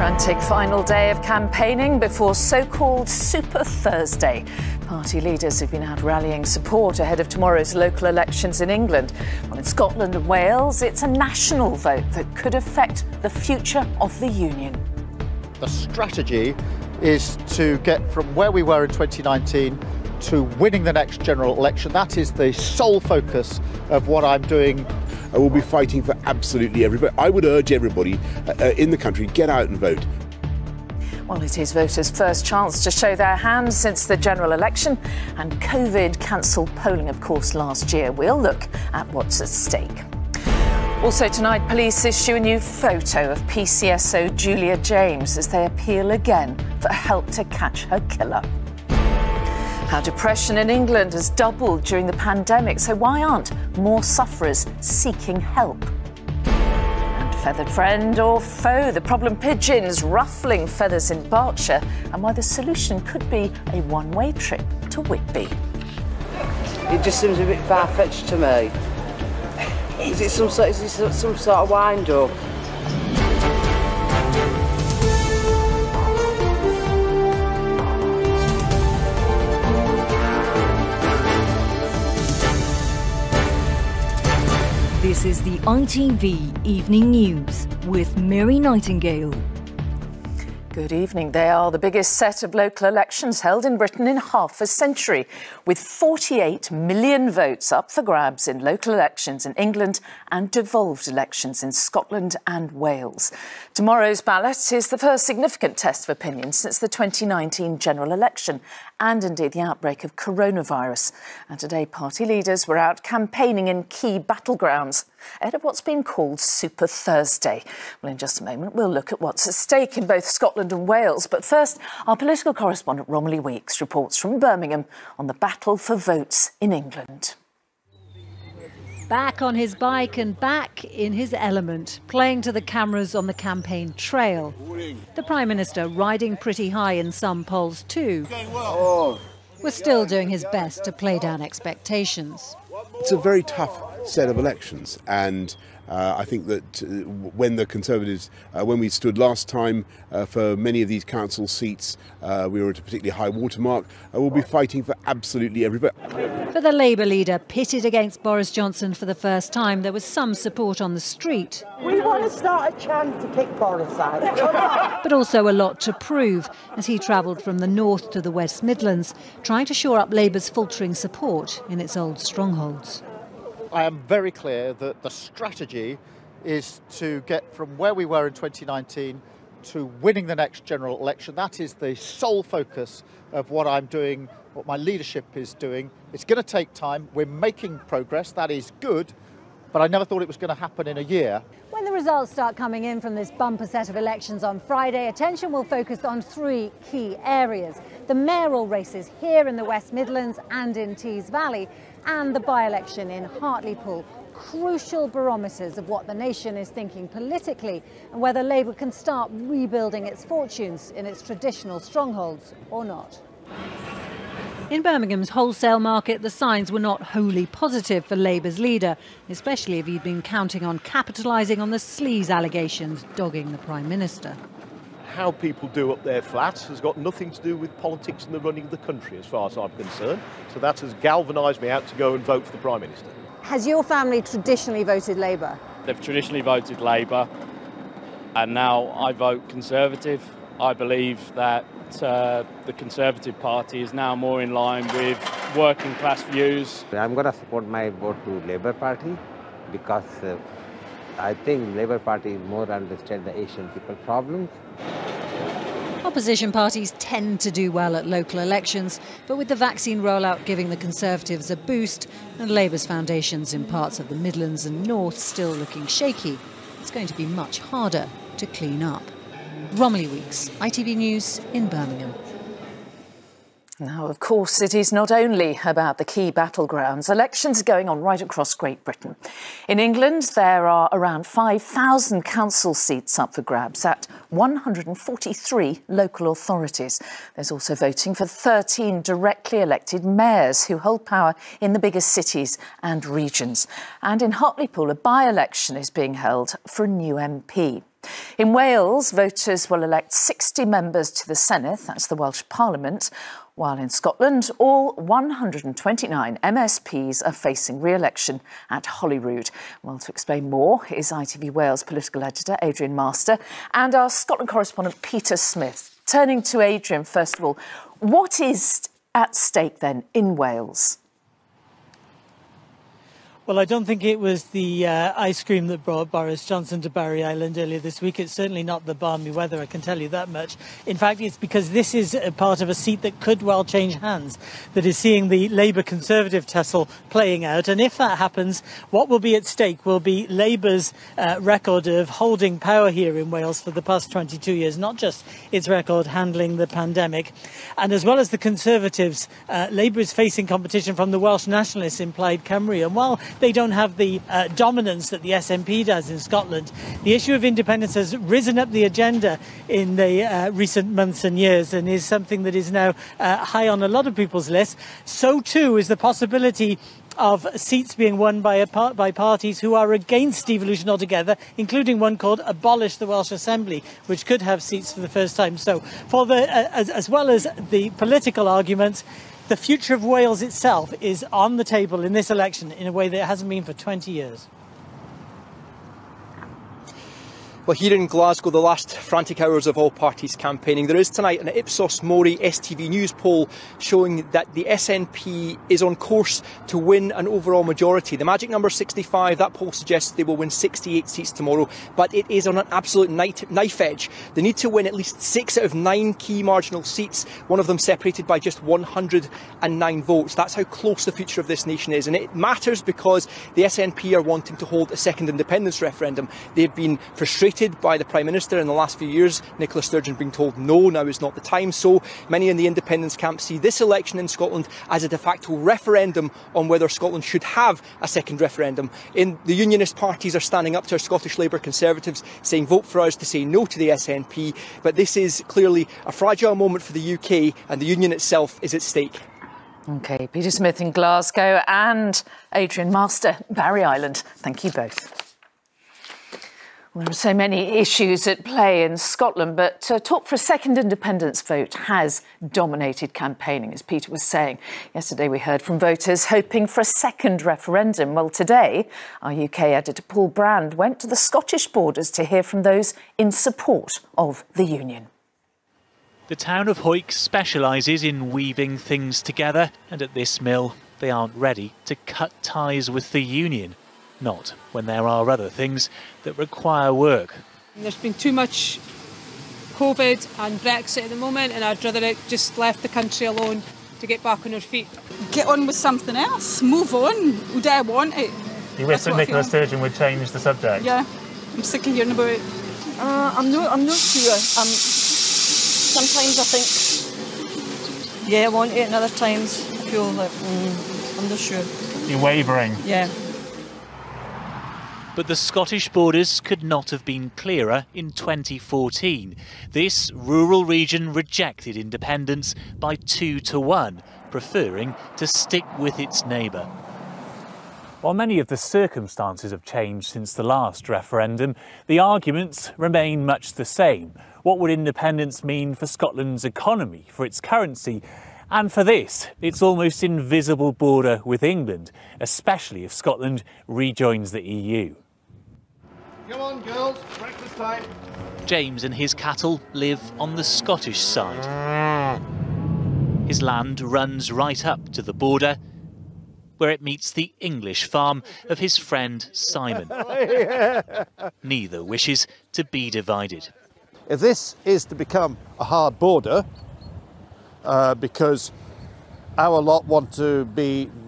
Frantic final day of campaigning before so-called Super Thursday. Party leaders have been out rallying support ahead of tomorrow's local elections in England. Well, in Scotland and Wales, it's a national vote that could affect the future of the Union. The strategy is to get from where we were in 2019 to winning the next general election. That is the sole focus of what I'm doing. I will be fighting for absolutely everybody. I would urge everybody in the country, get out and vote. Well, it is voters' first chance to show their hand since the general election, and COVID cancelled polling, of course, last year. We'll look at what's at stake. Also tonight, police issue a new photo of PCSO Julia James as they appeal again for help to catch her killer. How depression in England has doubled during the pandemic, so why aren't more sufferers seeking help? And feathered friend or foe, the problem pigeons ruffling feathers in Berkshire, and why the solution could be a one-way trip to Whitby. It just seems a bit far-fetched to me. Is it some sort of wind-up? This is the ITV Evening News with Mary Nightingale. Good evening. They are the biggest set of local elections held in Britain in half a century, with 48 million votes up for grabs in local elections in England and devolved elections in Scotland and Wales. Tomorrow's ballot is the first significant test of opinion since the 2019 general election and indeed the outbreak of coronavirus. And today party leaders were out campaigning in key battlegrounds ahead of what's been called Super Thursday. Well, in just a moment, we'll look at what's at stake in both Scotland and Wales. But first, our political correspondent Romilly Weeks reports from Birmingham on the battle for votes in England. Back on his bike and back in his element, playing to the cameras on the campaign trail. The Prime Minister, riding pretty high in some polls too, was still doing his best to play down expectations. It's a very tough set of elections, and I think that when the Conservatives, when we stood last time for many of these council seats, we were at a particularly high watermark. We'll be fighting for absolutely everybody. For the Labour leader, pitted against Boris Johnson for the first time, there was some support on the street. We want to start a chant to kick Boris out. But also a lot to prove as he travelled from the north to the West Midlands, trying to shore up Labour's faltering support in its old strongholds. I am very clear that the strategy is to get from where we were in 2019 to winning the next general election. That is the sole focus of what I'm doing, what my leadership is doing. It's going to take time. We're making progress. That is good. But I never thought it was going to happen in a year. When the results start coming in from this bumper set of elections on Friday, attention will focus on three key areas: the mayoral races here in the West Midlands and in Tees Valley, and the by-election in Hartlepool. Crucial barometers of what the nation is thinking politically and whether Labour can start rebuilding its fortunes in its traditional strongholds or not. In Birmingham's wholesale market, the signs were not wholly positive for Labour's leader, especially if he'd been counting on capitalising on the sleaze allegations dogging the Prime Minister. How people do up their flats has got nothing to do with politics and the running of the country, as far as I'm concerned. So that has galvanised me out to go and vote for the Prime Minister. Has your family traditionally voted Labour? They've traditionally voted Labour, and now I vote Conservative. I believe that the Conservative Party is now more in line with working class views. I'm going to support my vote to Labour Party because I think Labour Party more understands the Asian people problems. Opposition parties tend to do well at local elections, but with the vaccine rollout giving the Conservatives a boost and Labour's foundations in parts of the Midlands and North still looking shaky, it's going to be much harder to clean up. Romilly Weeks, ITV News in Birmingham. Now, of course, it is not only about the key battlegrounds. Elections are going on right across Great Britain. In England, there are around 5,000 council seats up for grabs at 143 local authorities. There's also voting for 13 directly elected mayors who hold power in the biggest cities and regions. And in Hartlepool, a by-election is being held for a new MP. In Wales, voters will elect 60 members to the Senedd, that's the Welsh Parliament, while in Scotland, all 129 MSPs are facing re-election at Holyrood. Well, to explain more is ITV Wales political editor Adrian Master and our Scotland correspondent Peter Smith. Turning to Adrian, first of all, what is at stake then in Wales? Well, I don't think it was the ice cream that brought Boris Johnson to Barry Island earlier this week. It's certainly not the balmy weather, I can tell you that much. In fact, it's because this is a part of a seat that could well change hands, that is seeing the Labour-Conservative tussle playing out. And if that happens, what will be at stake will be Labour's record of holding power here in Wales for the past 22 years, not just its record handling the pandemic. And as well as the Conservatives, Labour is facing competition from the Welsh nationalists in Plaid Cymru. And while they don't have the dominance that the SNP does in Scotland, the issue of independence has risen up the agenda in the recent months and years and is something that is now high on a lot of people's lists. So too is the possibility of seats being won by parties who are against devolution altogether, including one called Abolish the Welsh Assembly, which could have seats for the first time. So for as well as the political arguments, the future of Wales itself is on the table in this election in a way that it hasn't been for 20 years. Well, here in Glasgow, the last frantic hours of all parties campaigning, there is tonight an Ipsos Mori STV News poll showing that the SNP is on course to win an overall majority. The magic number 65, that poll suggests they will win 68 seats tomorrow, but it is on an absolute knife edge. They need to win at least 6 out of 9 key marginal seats, one of them separated by just 109 votes. That's how close the future of this nation is, and it matters because the SNP are wanting to hold a second independence referendum. They've been frustrated by the Prime Minister in the last few years. Nicola Sturgeon being told no, now is not the time. So many in the independence camp see this election in Scotland as a de facto referendum on whether Scotland should have a second referendum. The unionist parties are standing up to our Scottish Labour Conservatives, saying vote for us to say no to the SNP. But this is clearly a fragile moment for the UK, and the union itself is at stake. OK, Peter Smith in Glasgow and Adrian Master, Barry Island. Thank you both. Well, there are so many issues at play in Scotland, but talk for a second independence vote has dominated campaigning, as Peter was saying. Yesterday we heard from voters hoping for a second referendum. Well, today our UK editor Paul Brand went to the Scottish borders to hear from those in support of the union. The town of Hawick specialises in weaving things together, and at this mill they aren't ready to cut ties with the union. Not when there are other things that require work. There's been too much COVID and Brexit at the moment, and I'd rather it just left the country alone to get back on our feet. Get on with something else, move on. Would I want it? You wish that Nicola Sturgeon would change the subject? Yeah, I'm sick of hearing about it. I'm not sure. Sometimes I think, yeah, I want it, and other times I feel like, I'm not sure. You're wavering? Yeah. But the Scottish borders could not have been clearer in 2014. This rural region rejected independence by 2-1, preferring to stick with its neighbour. While many of the circumstances have changed since the last referendum, the arguments remain much the same. What would independence mean for Scotland's economy, for its currency, and for this, its almost invisible border with England, especially if Scotland rejoins the EU? Come on, girls, breakfast time. James and his cattle live on the Scottish side. His land runs right up to the border, where it meets the English farm of his friend Simon. Neither wishes to be divided. If this is to become a hard border, because our lot want to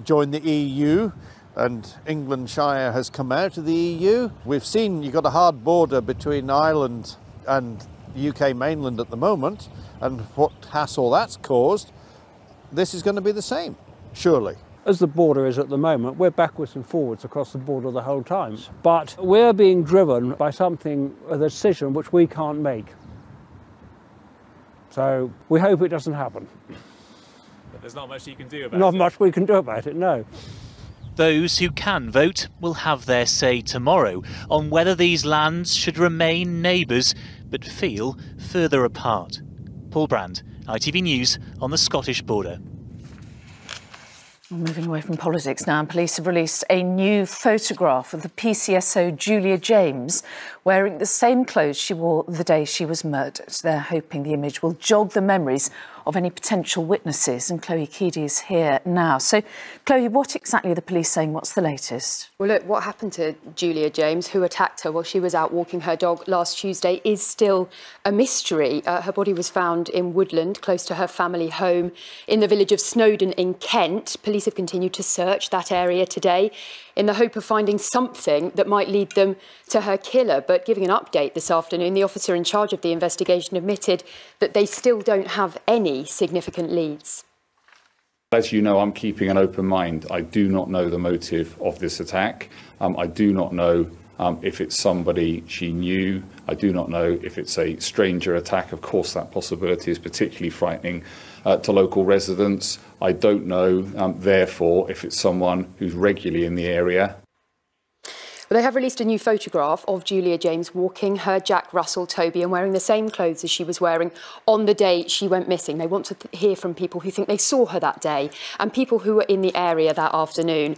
join the EU, and England Shire has come out of the EU. We've seen you've got a hard border between Ireland and the UK mainland at the moment, and what hassle that's caused. This is going to be the same, surely. As the border is at the moment, we're backwards and forwards across the border the whole time. But we're being driven by a decision which we can't make. So we hope it doesn't happen. But there's not much you can do about it. Not much we can do about it, no. Those who can vote will have their say tomorrow on whether these lands should remain neighbours but feel further apart. Paul Brand, ITV News on the Scottish border. Moving away from politics now, police have released a new photograph of the PCSO Julia James wearing the same clothes she wore the day she was murdered. They're hoping the image will jog the memories of any potential witnesses. And Chloe Keedy is here now. So, Chloe, what exactly are the police saying? What's the latest? Well, look, what happened to Julia James, who attacked her while she was out walking her dog last Tuesday, is still a mystery. Her body was found in woodland close to her family home in the village of Snowdon in Kent. Police have continued to search that area today in the hope of finding something that might lead them to her killer. But giving an update this afternoon, the officer in charge of the investigation admitted that they still don't have any significant leads. As you know, I'm keeping an open mind. I do not know the motive of this attack. I do not know if it's somebody she knew. I do not know if it's a stranger attack. Of course, that possibility is particularly frightening to local residents. I don't know, therefore, if it's someone who's regularly in the area. Well, they have released a new photograph of Julia James walking her Jack Russell Toby and wearing the same clothes as she was wearing on the day she went missing. They want to hear from people who think they saw her that day and people who were in the area that afternoon.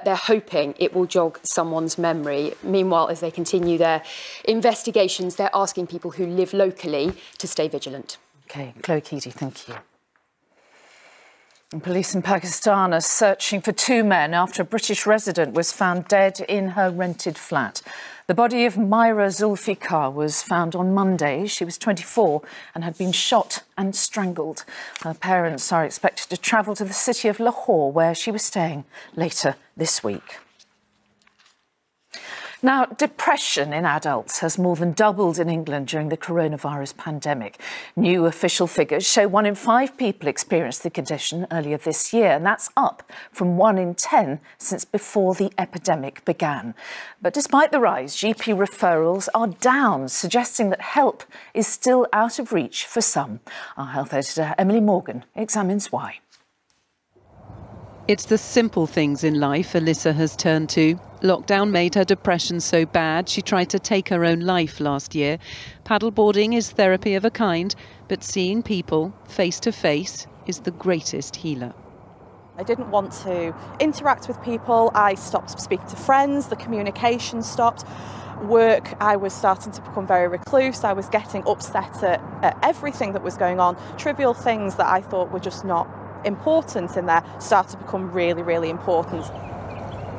They're hoping it will jog someone's memory. Meanwhile, as they continue their investigations, they're asking people who live locally to stay vigilant. OK, Chloe Keedy, thank you. And police in Pakistan are searching for two men after a British resident was found dead in her rented flat. The body of Myra Zulfikar was found on Monday. She was 24 and had been shot and strangled. Her parents are expected to travel to the city of Lahore, where she was staying, later this week. Now, depression in adults has more than doubled in England during the coronavirus pandemic. New official figures show 1 in 5 people experienced the condition earlier this year, and that's up from 1 in 10 since before the epidemic began. But despite the rise, GP referrals are down, suggesting that help is still out of reach for some. Our health editor, Emily Morgan, examines why. It's the simple things in life Alyssa has turned to. Lockdown made her depression so bad she tried to take her own life last year. Paddleboarding is therapy of a kind, but seeing people face to face is the greatest healer. I didn't want to interact with people. I stopped speaking to friends. The communication stopped. Work, I was starting to become very recluse. I was getting upset at everything that was going on. Trivial things that I thought were just not important in there started to become really, really important.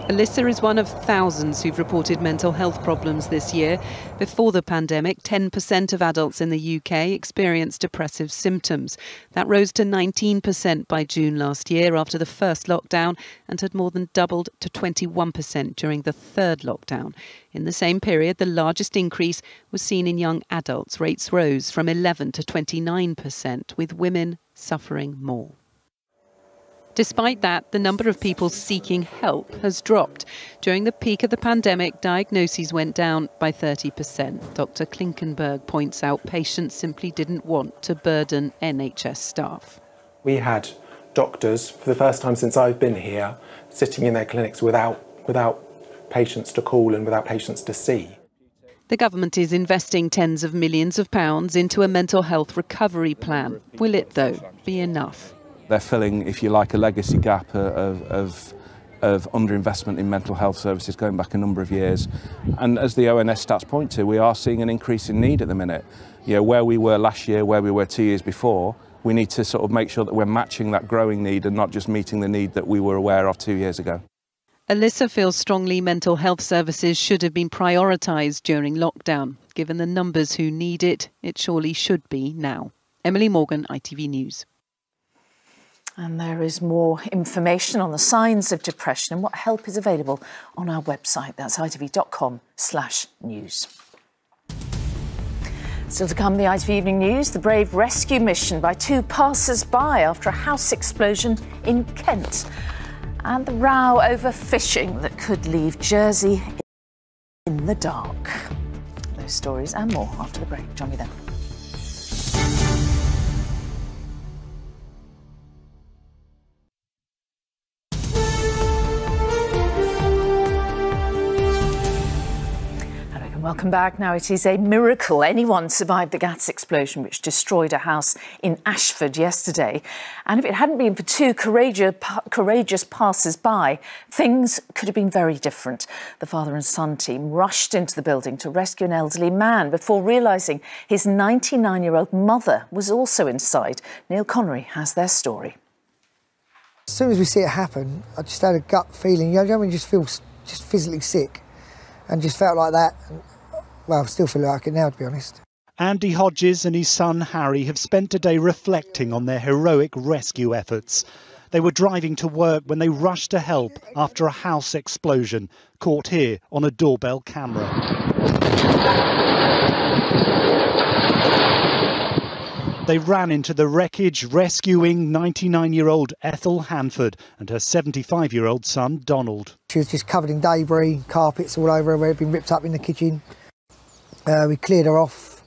Alyssa is one of thousands who've reported mental health problems this year. Before the pandemic, 10% of adults in the UK experienced depressive symptoms. That rose to 19% by June last year after the first lockdown and had more than doubled to 21% during the third lockdown. In the same period, the largest increase was seen in young adults. Rates rose from 11 to 29%, with women suffering more. Despite that, the number of people seeking help has dropped. During the peak of the pandemic, diagnoses went down by 30%. Dr. Klinkenberg points out patients simply didn't want to burden NHS staff. We had doctors, for the first time since I've been here, sitting in their clinics without patients to call and without patients to see. The government is investing tens of millions of pounds into a mental health recovery plan. Will it, though, be enough? They're filling, if you like, a legacy gap of underinvestment in mental health services going back a number of years. And as the ONS stats point to, we are seeing an increase in need at the minute. You know, where we were last year, where we were 2 years before, we need to sort of make sure that we're matching that growing need and not just meeting the need that we were aware of 2 years ago. Alyssa feels strongly mental health services should have been prioritised during lockdown. Given the numbers who need it, it surely should be now. Emily Morgan, ITV News. And there is more information on the signs of depression and what help is available on our website. That's itv.com/news. Still to come, the ITV Evening News, the brave rescue mission by 2 passers-by after a house explosion in Kent. And the row over fishing that could leave Jersey in the dark. Those stories and more after the break. Join me then. Welcome back. Now, it is a miracle anyone survived the gas explosion which destroyed a house in Ashford yesterday. And if it hadn't been for two courageous passers-by, things could have been very different. The father and son team rushed into the building to rescue an elderly man before realising his 99-year-old mother was also inside. Neil Connery has their story. As soon as we see it happen, I just had a gut feeling, you know, when you just feel just physically sick, and just felt like that. Well, I still feel like it now, to be honest. Andy Hodges and his son Harry have spent a day reflecting on their heroic rescue efforts. They were driving to work when they rushed to help after a house explosion, caught here on a doorbell camera. They ran into the wreckage, rescuing 99-year-old Ethel Hanford and her 75-year-old son, Donald. She was just covered in debris, carpets all over her where it had been ripped up in the kitchen. We cleared her off,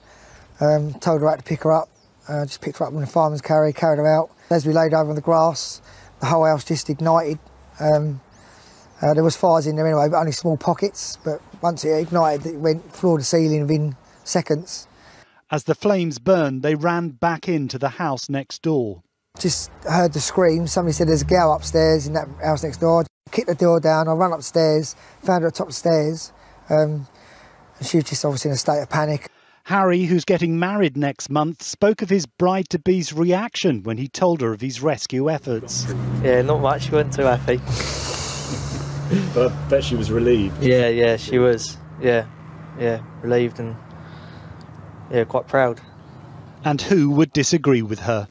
told her I had to pick her up, just picked her up in the fireman's carrier, carried her out. As we laid over on the grass, the whole house just ignited. There was fires in there anyway, but only small pockets, but once it ignited, it went floor to ceiling within seconds. As the flames burned, they ran back into the house next door. Just heard the scream. Somebody said there's a girl upstairs in that house next door. I kicked the door down, I ran upstairs, found her at the top of the stairs. And she was just obviously in a state of panic. Harry, who's getting married next month, spoke of his bride-to-be's reaction when he told her of his rescue efforts. Yeah, not much. She wasn't too happy. But I bet she was relieved. Yeah, she was. Yeah, relieved and quite proud. And who would disagree with her?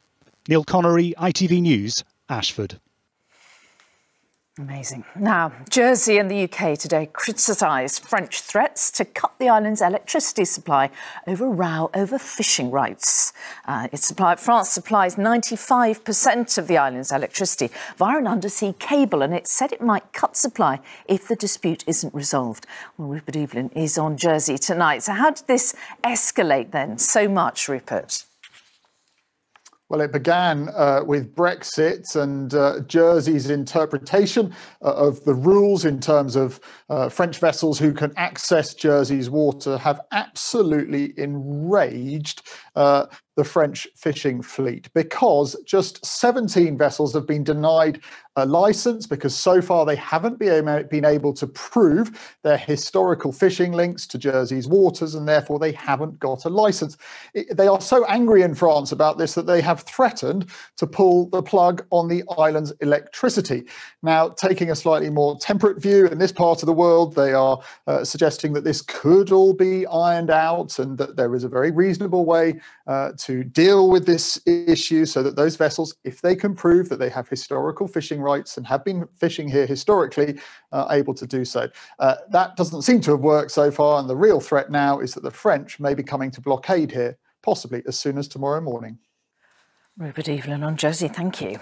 Neil Connery, ITV News, Ashford. Amazing. Now, Jersey and the UK today criticised French threats to cut the island's electricity supply over a row over fishing rights. France supplies 95% of the island's electricity via an undersea cable, and it said it might cut supply if the dispute isn't resolved. Well, Rupert Evelyn is on Jersey tonight. So how did this escalate then so much, Rupert? Well, it began with Brexit and Jersey's interpretation of the rules in terms of French vessels who can access Jersey's water have absolutely enraged the French fishing fleet, because just 17 vessels have been denied a licence because so far they haven't been able to prove their historical fishing links to Jersey's waters, and therefore they haven't got a licence. They are so angry in France about this that they have threatened to pull the plug on the island's electricity. Now, taking a slightly more temperate view in this part of the world, they are suggesting that this could all be ironed out and that there is a very reasonable way to deal with this issue so that those vessels, if they can prove that they have historical fishing rights and have been fishing here historically, are able to do so. That doesn't seem to have worked so far, and the real threat now is that the French may be coming to blockade here, possibly as soon as tomorrow morning. Rupert Evelyn on Jersey, thank you.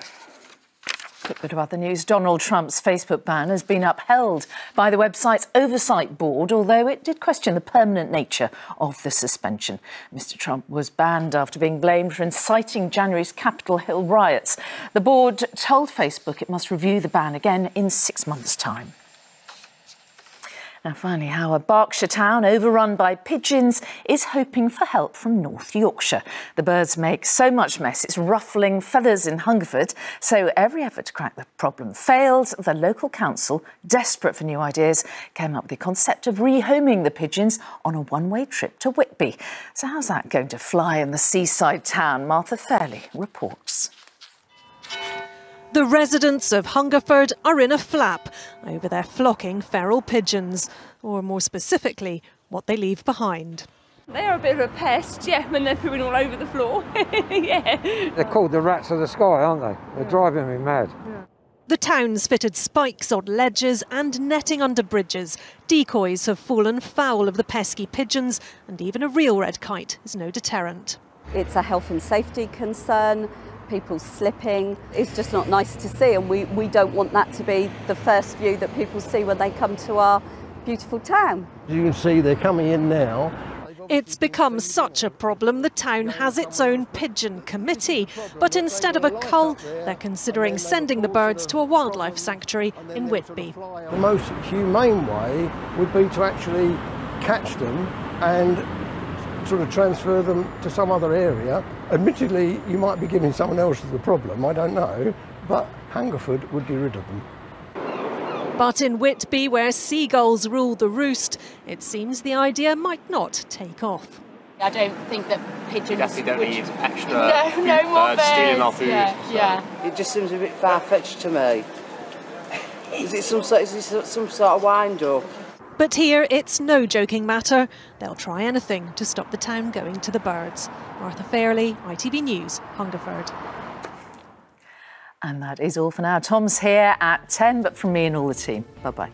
Quick bit about the news. Donald Trump's Facebook ban has been upheld by the website's oversight board, although it did question the permanent nature of the suspension. Mr. Trump was banned after being blamed for inciting January's Capitol Hill riots. The board told Facebook it must review the ban again in 6 months' time. Now, finally, how a Berkshire town overrun by pigeons is hoping for help from North Yorkshire. The birds make so much mess, it's ruffling feathers in Hungerford. So every effort to crack the problem failed. The local council, desperate for new ideas, came up with the concept of rehoming the pigeons on a one-way trip to Whitby. So how's that going to fly in the seaside town? Martha Fairley reports. The residents of Hungerford are in a flap over their flocking feral pigeons, or more specifically, what they leave behind. They're a bit of a pest, yeah, when they're pooing all over the floor. Yeah. They're called the rats of the sky, aren't they? They're driving me mad. Yeah. The town's fitted spikes on ledges and netting under bridges. Decoys have fallen foul of the pesky pigeons, and even a real red kite is no deterrent. It's a health and safety concern. People slipping. It's just not nice to see, and we don't want that to be the first view that people see when they come to our beautiful town. You can see they're coming in now. It's become such a problem the town has its own pigeon committee, but instead of a cull, they're considering sending the birds to a wildlife sanctuary in Whitby. The most humane way would be to actually catch them and sort of transfer them to some other area. Admittedly, you might be giving someone else the problem, I don't know, but Hungerford would be rid of them. But in Whitby, where seagulls rule the roost, it seems the idea might not take off. I don't think that pigeons definitely don't need extra no more birds stealing our food. Yeah. It just seems a bit far-fetched to me. Is it some sort of wind-up? But here it's no joking matter. They'll try anything to stop the town going to the birds. Martha Fairley, ITV News, Hungerford. And that is all for now. Tom's here at 10, but from me and all the team. Bye-bye.